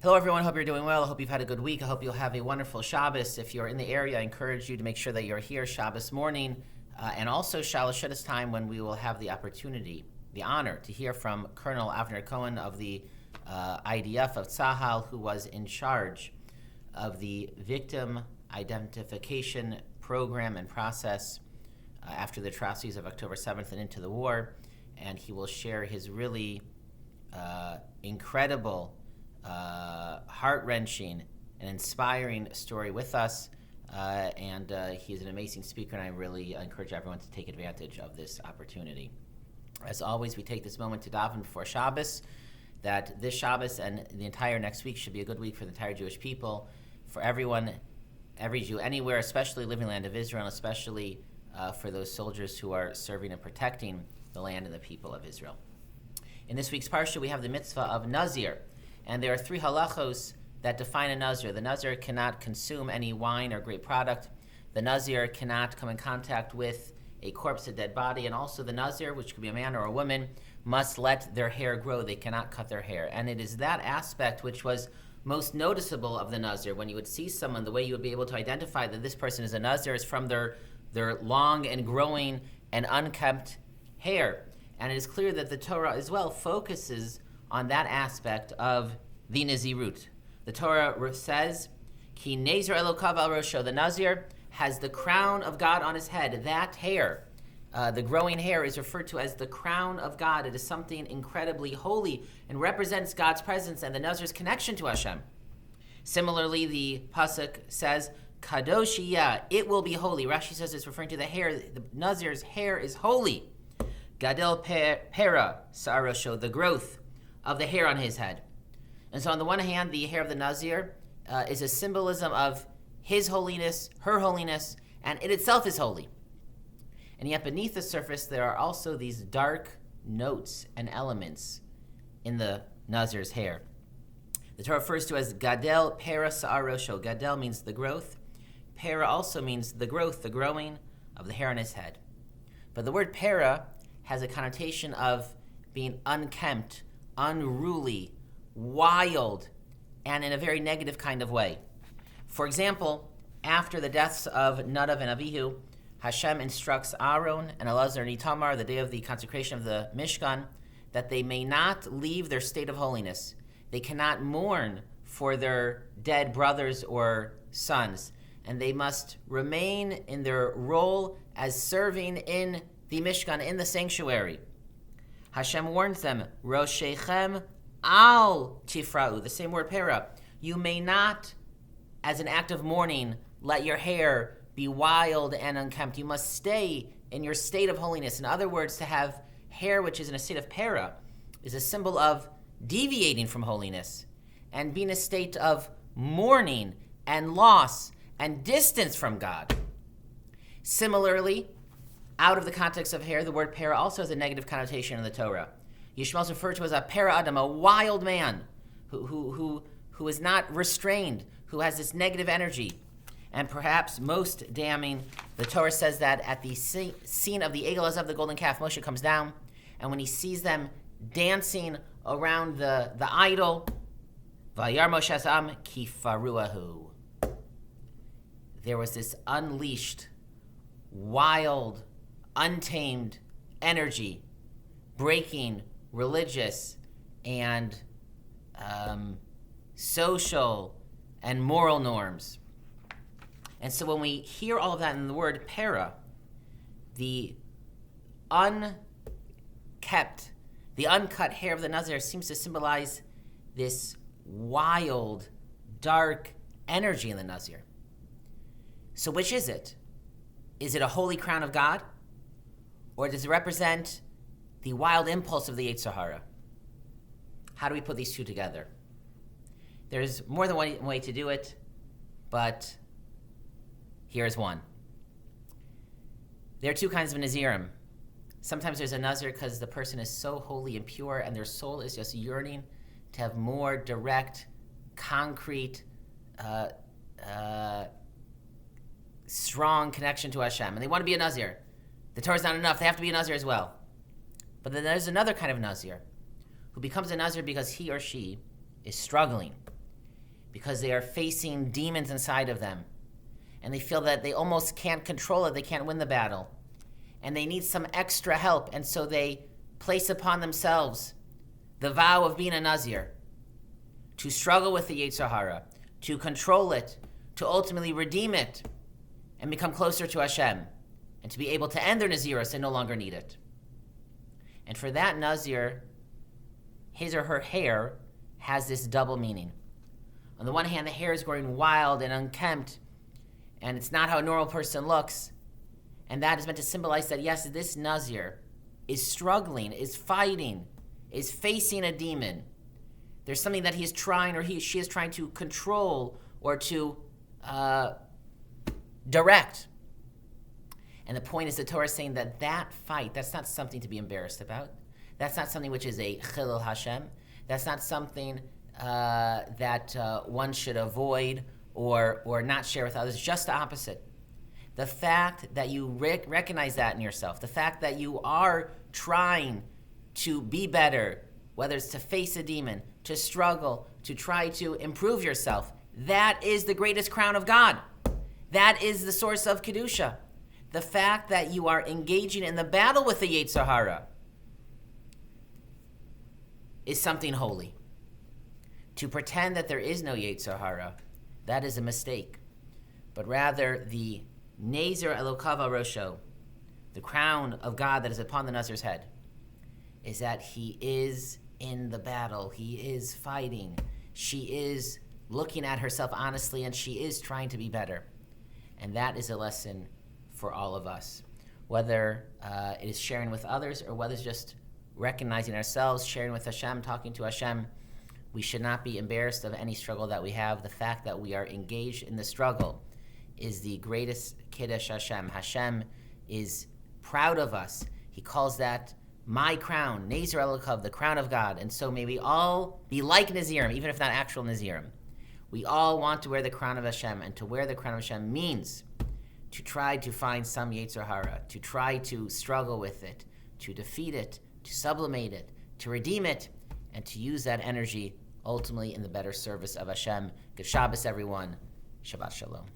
Hello everyone, hope you're doing well. I hope you've had a good week. I hope you'll have a wonderful Shabbos. If you're in the area, I encourage you to make sure that you're here Shabbos morning and also Shalosh Shudas time when we will have the opportunity, the honor to hear from Colonel Avner Cohen of the IDF of Tzahal, who was in charge of the victim identification program and process after the atrocities of October 7th and into the war. And he will share his really incredible, heart-wrenching and inspiring story with us. And he's an amazing speaker, and I really encourage everyone to take advantage of this opportunity. As always, we take this moment to daven before Shabbos, that this Shabbos and the entire next week should be a good week for the entire Jewish people, for everyone, every Jew anywhere, especially living in the land of Israel, and especially for those soldiers who are serving and protecting the land and the people of Israel. In this week's parsha, we have the mitzvah of Nazir, and there are three halachos that define a Nazir. The Nazir cannot consume any wine or grape product. The Nazir cannot come in contact with a corpse, a dead body, and also the Nazir, which could be a man or a woman, must let their hair grow. They cannot cut their hair. And it is that aspect which was most noticeable of the Nazir. When you would see someone, the way you would be able to identify that this person is a Nazir is from their long and growing and unkempt hair. And it is clear that the Torah as well focuses on that aspect of the Nazirut. The Torah says, Ki Nezer Elokav al Rosho, the Nazir has the crown of God on his head. That hair, the growing hair, is referred to as the crown of God. It is something incredibly holy and represents God's presence and the Nazir's connection to Hashem. Similarly, the Pasuk says, Kadoshiyah, it will be holy. Rashi says it's referring to the hair. The Nazir's hair is holy. Gadel pera sa'arosho, the growth of the hair on his head. And so on the one hand, the hair of the Nazir is a symbolism of his holiness, her holiness, and it itself is holy. And yet beneath the surface, there are also these dark notes and elements in the Nazir's hair. The Torah refers to as Gadel pera sa'arosho. Gadel means the growth. Pera also means the growth, the growing of the hair on his head. But the word pera has a connotation of being unkempt, unruly, wild, and in a very negative kind of way. For example, after the deaths of Nadav and Avihu, Hashem instructs Aaron and Elazar and Itamar, the day of the consecration of the Mishkan, that they may not leave their state of holiness. They cannot mourn for their dead brothers or sons, and they must remain in their role as serving in the Mishkan, in the sanctuary. Hashem warns them, Roshechem al tifra'u, the same word pera. You may not, as an act of mourning, let your hair be wild and unkempt. You must stay in your state of holiness. In other words, to have hair which is in a state of pera is a symbol of deviating from holiness and being a state of mourning and loss and distance from God. Similarly, out of the context of hair, the word pera also has a negative connotation in the Torah. Yishmael is referred to as a para adam, a wild man who is not restrained, who has this negative energy. And perhaps most damning, the Torah says that at the scene of the Egel of the golden calf, Moshe comes down, and when he sees them dancing around the idol, Vayar Moshe Asam kifaruahu. There was this unleashed, wild, untamed energy breaking religious and social and moral norms. And so when we hear all of that in the word para, the uncut hair of the Nazir seems to symbolize this wild, dark energy in the Nazir. So which is it? Is it a holy crown of God? Or does it represent the wild impulse of the Yetzer Hara? How do we put these two together? There's more than one way to do it, but here's one. There are two kinds of Nazirim. Sometimes there's a Nazir because the person is so holy and pure and their soul is just yearning to have more direct, concrete, strong connection to Hashem. And they want to be a Nazir. The Torah is not enough. They have to be a Nazir as well. But then there's another kind of Nazir who becomes a Nazir because he or she is struggling. because they are facing demons inside of them. And they feel that they almost can't control it, they can't win the battle. And they need some extra help, and so they place upon themselves the vow of being a Nazir, to struggle with the Yetzer Hara, to control it, to ultimately redeem it, and become closer to Hashem, and to be able to end their Nazirus and no longer need it. And for that Nazir, his or her hair has this double meaning. On the one hand, the hair is growing wild and unkempt, and it's not how a normal person looks. And that is meant to symbolize that, yes, this Nazir is struggling, is fighting, is facing a demon. There's something that he is trying, or she is trying to control or to direct. And the point is, the Torah is saying that fight, that's not something to be embarrassed about. That's not something which is a chilul Hashem. That's not something that one should avoid or not share with others. Just the opposite. The fact that you recognize that in yourself, the fact that you are trying to be better, whether it's to face a demon, to struggle, to try to improve yourself, that is the greatest crown of God. That is the source of Kedusha. The fact that you are engaging in the battle with the Yetzer Hara is something holy. To pretend that there is no Yetzer Hara, that is a mistake. But rather, the Nezer Elokava Rosho, the crown of God that is upon the Nazir's head, is that he is in the battle. He is fighting. She is looking at herself honestly, and she is trying to be better. And that is a lesson for all of us. Whether it is sharing with others or whether it's just recognizing ourselves, sharing with Hashem, talking to Hashem, we should not be embarrassed of any struggle that we have. The fact that we are engaged in the struggle is the greatest Kiddush Hashem. Hashem is proud of us. He calls that my crown, Nezer Elokov, the crown of God. And so may we all be like Nazirim, even if not actual Nazirim. We all want to wear the crown of Hashem, and to wear the crown of Hashem means to try to find some Yetzer Hara, to try to struggle with it, to defeat it, to sublimate it, to redeem it, and to use that energy ultimately in the better service of Hashem. Good Shabbos, everyone. Shabbat Shalom.